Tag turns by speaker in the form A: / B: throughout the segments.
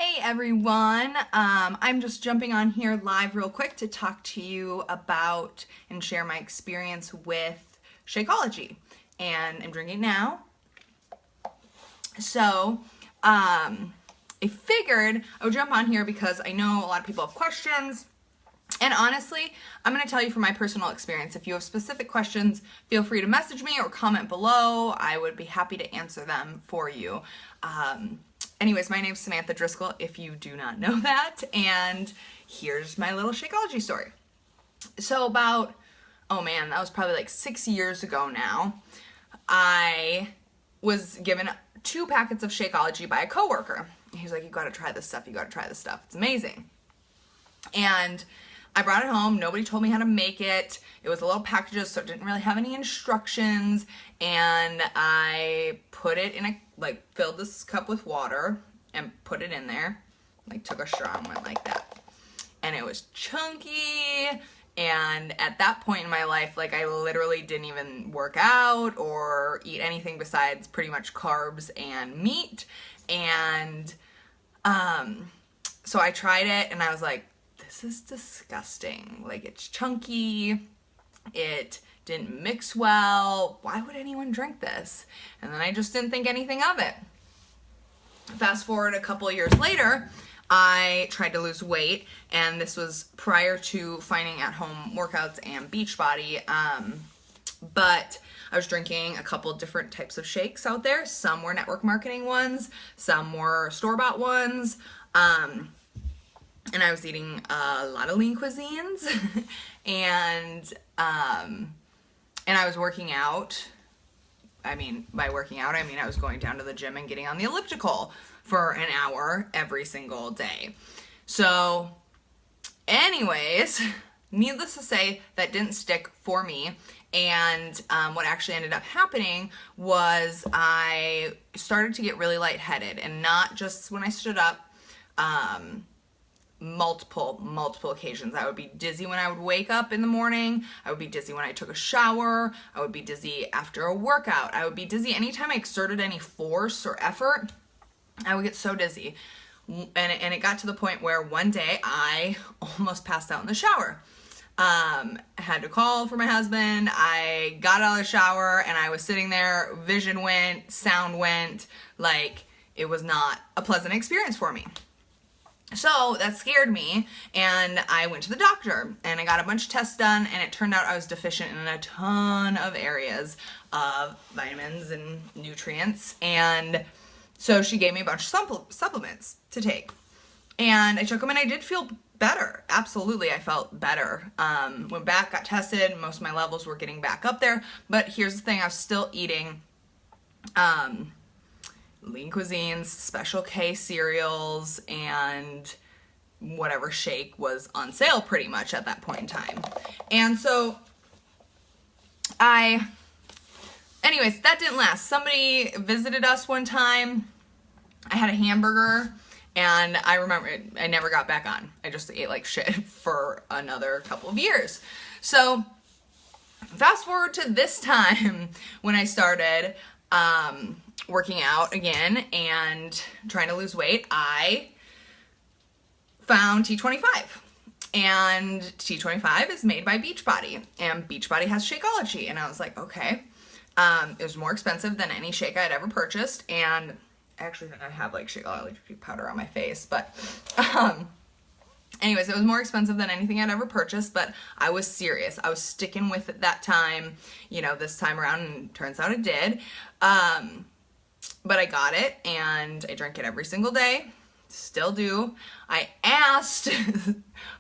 A: Hey everyone, I'm just jumping on here live real quick to talk to you about and share my experience with Shakeology, and I'm drinking now. So, I figured I would jump on here because I know a lot of people have questions, and honestly, I'm going to tell you from my personal experience. If you have specific questions, feel free to message me or comment below. I would be happy to answer them for you. Anyways, my name's Samantha Driscoll, if you do not know that, and here's my little Shakeology story. So about, oh man, that was probably like 6 years ago now, I was given 2 packets of Shakeology by a coworker. He's like, you gotta try this stuff, it's amazing. And I brought it home. Nobody told me how to make it. It was a little packages, so it didn't really have any instructions. And I put it in filled this cup with water and put it in there. Took a straw and went like that. And it was chunky. And at that point in my life, I literally didn't even work out or eat anything besides pretty much carbs and meat. And so I tried it and I was like, this is disgusting. It's chunky. It didn't mix well. Why would anyone drink this? And then I just didn't think anything of it. Fast forward a couple of years later, I tried to lose weight, and this was prior to finding at-home workouts and Beachbody. But I was drinking a couple different types of shakes out there. Some were network marketing ones, some were store-bought ones. And I was eating a lot of lean cuisines, and I was working out. By working out, I was going down to the gym and getting on the elliptical for an hour every single day. So, anyways, needless to say, that didn't stick for me. And what actually ended up happening was I started to get really lightheaded, and not just when I stood up. Multiple occasions. I would be dizzy when I would wake up in the morning. I would be dizzy when I took a shower. I would be dizzy after a workout. I would be dizzy anytime I exerted any force or effort. I would get so dizzy. And it got to the point where one day I almost passed out in the shower. I had to call for my husband. I got out of the shower and I was sitting there. Vision went, sound went. It was not a pleasant experience for me. So that scared me, and I went to the doctor, and I got a bunch of tests done, and it turned out I was deficient in a ton of areas of vitamins and nutrients, and so she gave me a bunch of supplements to take, and I took them, and I did feel better. Absolutely, I felt better. Went back, got tested, most of my levels were getting back up there, but here's the thing, I was still eating, lean cuisines, Special K cereals, and whatever shake was on sale pretty much at that point in time. And so anyways, that didn't last. Somebody visited us one time. I had a hamburger, and I remember I never got back on. I just ate like shit for another couple of years. So fast forward to this time when I started working out again and trying to lose weight, I found T25. And T25 is made by Beachbody, and Beachbody has Shakeology. And I was like, okay. It was more expensive than any shake I'd ever purchased, and I actually think I have Shakeology powder on my face, but anyways, it was more expensive than anything I'd ever purchased, but I was serious. I was sticking with it that time, this time around, and turns out it did. But I got it, and I drank it every single day. Still do. I asked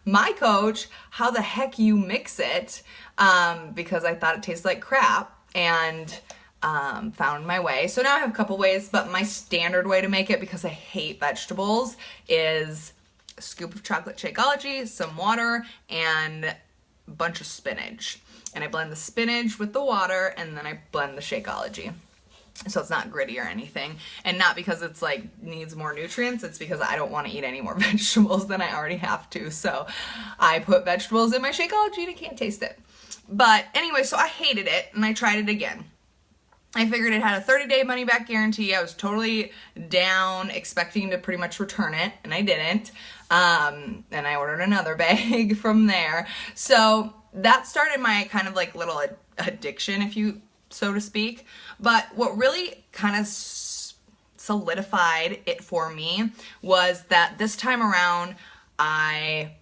A: my coach how the heck you mix it, because I thought it tasted like crap, and found my way. So now I have a couple ways, but my standard way to make it, because I hate vegetables, is a scoop of chocolate Shakeology, some water, and a bunch of spinach. And I blend the spinach with the water, and then I blend the Shakeology. So it's not gritty or anything. And not because it's needs more nutrients, it's because I don't want to eat any more vegetables than I already have to. So I put vegetables in my Shakeology and I can't taste it. But anyway, so I hated it, and I tried it again. I figured it had a 30-day money-back guarantee. I was totally down, expecting to pretty much return it, and I didn't. And I ordered another bag from there. So that started my kind of like little addiction, if you so to speak. But what really kind of solidified it for me was that this time around, I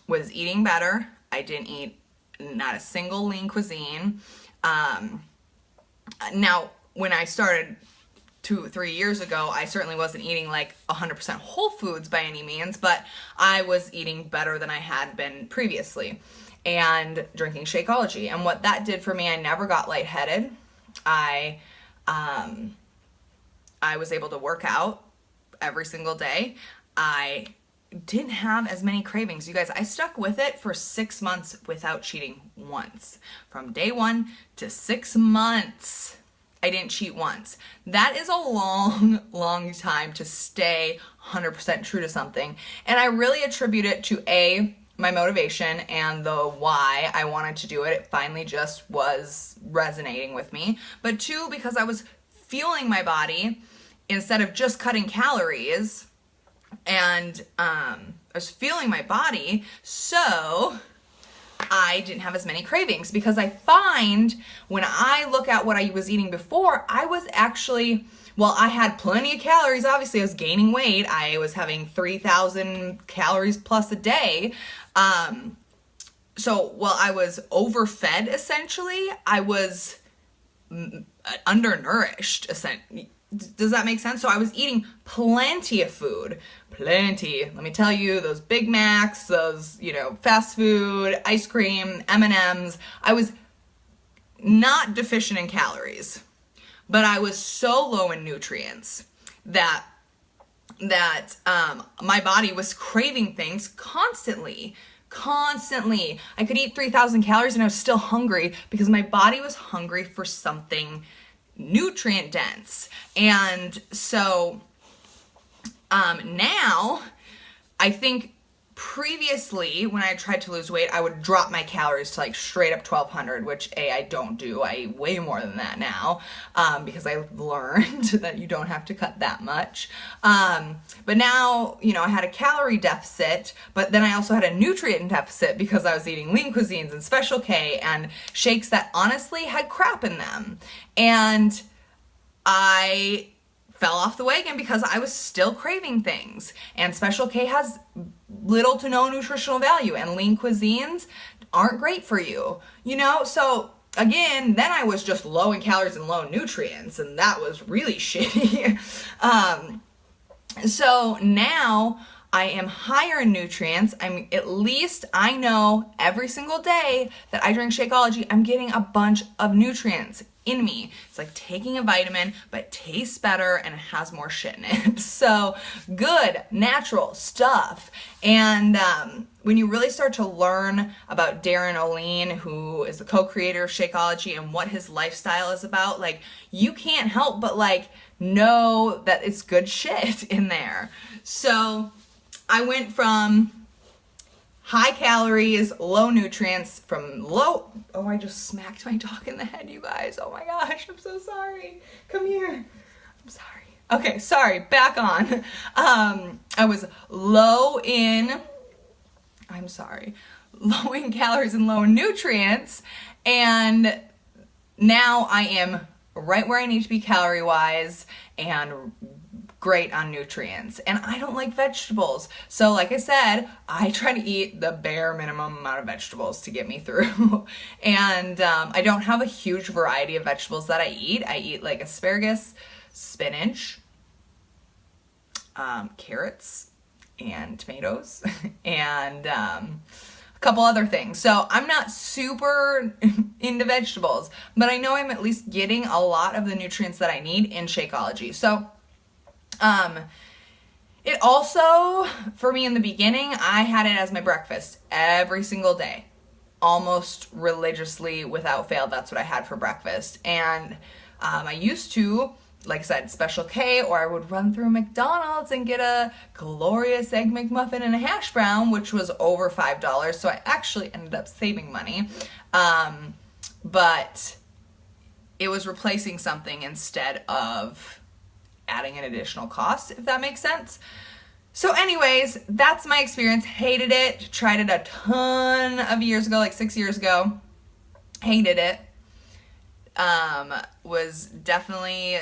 A: was eating better. I didn't eat not a single lean cuisine. Now, when I started 2-3 years ago, I certainly wasn't eating like 100% whole foods by any means, but I was eating better than I had been previously and drinking Shakeology. And what that did for me, I never got lightheaded. I was able to work out every single day. I didn't have as many cravings. You guys, I stuck with it for 6 months without cheating once. From day 1 to 6 months, I didn't cheat once. That is a long, long time to stay 100% true to something. And I really attribute it to my motivation and the why I wanted to do it. It finally just was resonating with me. But 2, because I was fueling my body instead of just cutting calories. And I was feeling my body, so I didn't have as many cravings, because I find when I look at what I was eating before, I was actually, well, I had plenty of calories. Obviously, I was gaining weight. I was having 3,000 calories plus a day. So while I was overfed, essentially, I was undernourished, essentially. Does that make sense? So I was eating plenty of food. Plenty. Let me tell you, those Big Macs, those, fast food, ice cream, M&Ms. I was not deficient in calories, but I was so low in nutrients that my body was craving things constantly. I could eat 3,000 calories and I was still hungry because my body was hungry for something nutrient dense. And so now I think previously when I tried to lose weight, I would drop my calories to like straight up 1,200, which I don't do. I eat way more than that now, because I've learned that you don't have to cut that much. But now, I had a calorie deficit, but then I also had a nutrient deficit because I was eating lean cuisines and Special K and shakes that honestly had crap in them. And I fell off the wagon because I was still craving things. And Special K has little to no nutritional value, and lean cuisines aren't great for you, So again, then I was just low in calories and low in nutrients, and that was really shitty. So now I am higher in nutrients. At least I know every single day that I drink Shakeology, I'm getting a bunch of nutrients in me. It's like taking a vitamin, but tastes better and it has more shit in it. So good, natural stuff. And when you really start to learn about Darren O'Lean, who is the co-creator of Shakeology, and what his lifestyle is about, like, you can't help but know that it's good shit in there. So I went from high calories, low nutrients, I just smacked my dog in the head, you guys. Oh my gosh, I'm so sorry. Come here. I'm sorry. Okay, sorry, back on. I was low in calories and low in nutrients, and now I am right where I need to be calorie-wise and great on nutrients. And I don't like vegetables. So like I said, I try to eat the bare minimum amount of vegetables to get me through. And I don't have a huge variety of vegetables that I eat. I eat like asparagus, spinach, carrots, and tomatoes, and a couple other things. So I'm not super into vegetables, but I know I'm at least getting a lot of the nutrients that I need in Shakeology. So it also, for me in the beginning, I had it as my breakfast every single day, almost religiously, without fail. That's what I had for breakfast. And I used to, like I said, Special K, or I would run through McDonald's and get a glorious Egg McMuffin and a hash brown, which was over $5. So I actually ended up saving money. But it was replacing something instead of adding an additional cost, if that makes sense. So anyways, that's my experience. Hated it. Tried it a ton of years ago, like 6 years ago. Hated it. Was definitely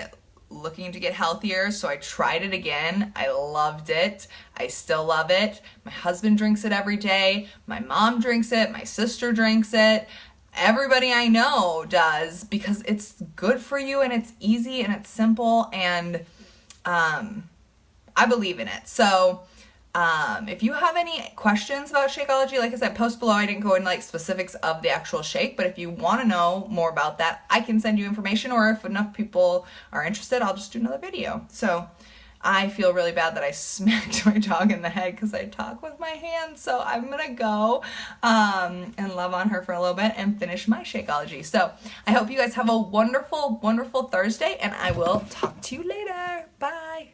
A: looking to get healthier, so I tried it again. I loved it. I still love it. My husband drinks it every day. My mom drinks it. My sister drinks it. Everybody I know does, because it's good for you and it's easy and it's simple, and I believe in it. So if you have any questions about Shakeology, like I said, post below. I didn't go into like specifics of the actual shake, but if you want to know more about that, I can send you information, or if enough people are interested, I'll just do another video. So I feel really bad that I smacked my dog in the head because I talk with my hands. So I'm going to go and love on her for a little bit and finish my Shakeology. So I hope you guys have a wonderful, wonderful Thursday, and I will talk to you later. Bye.